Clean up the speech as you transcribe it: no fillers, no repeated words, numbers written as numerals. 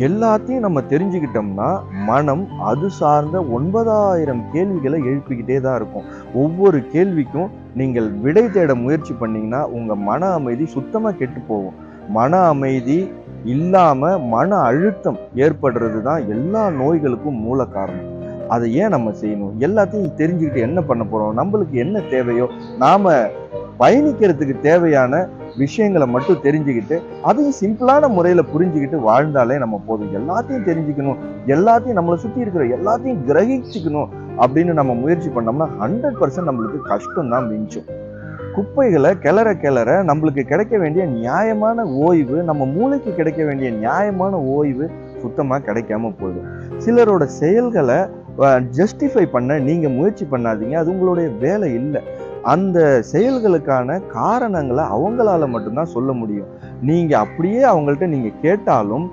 எல்லாத்தையும் நம்ம தெரிஞ்சுக்கிட்டோம்னா மனம் அது சார்ந்த 9000 கேள்விகளை எழுப்பிக்கிட்டே தான் இருக்கும். ஒவ்வொரு கேள்விக்கும் நீங்கள் விடை தேட முயற்சி பண்ணீங்கன்னா உங்க மன அமைதி சுத்தமா கெட்டு போகும். மன அமைதி இல்லாம மன அழுத்தம் ஏற்படுறது தான் எல்லா நோய்களுக்கும் மூல காரணம். அதை ஏன் நம்ம செய்யணும்? எல்லாத்தையும் தெரிஞ்சுக்கிட்டு என்ன பண்ண போறோம்? நம்மளுக்கு என்ன தேவையோ நாம பயணிக்கிறதுக்கு தேவையான விஷயங்களை மட்டும் தெரிஞ்சுக்கிட்டு அதையும் சிம்பிளான முறையில புரிஞ்சுக்கிட்டு வாழ்ந்தாலே நம்ம போதும். எல்லாத்தையும் தெரிஞ்சுக்கணும், எல்லாத்தையும் நம்மளை சுத்தி இருக்கிற எல்லாத்தையும் கிரகிச்சுக்கணும் அப்படின்னு நம்ம முயற்சி பண்ணோம்னா 100% நம்மளுக்கு கஷ்டம் தான் மிஞ்சும். குப்பைகளை கிளற கிளற நம்மளுக்கு கிடைக்க வேண்டிய நியாயமான ஓய்வு, நம்ம மூளைக்கு கிடைக்க வேண்டிய நியாயமான ஓய்வு சுத்தமா கிடைக்காம போயிடும். சிலரோட செயல்களை ஜஸ்டிஃபை பண்ண நீங்க முயற்சி பண்ணாதீங்க. அது உங்களுடைய வேலை இல்லை. அந்த செயல்களுக்கான காரணங்களை அவங்களால மட்டும்தான் சொல்ல முடியும். நீங்க அப்படியே அவங்கள்ட்ட நீங்க கேட்டாலும்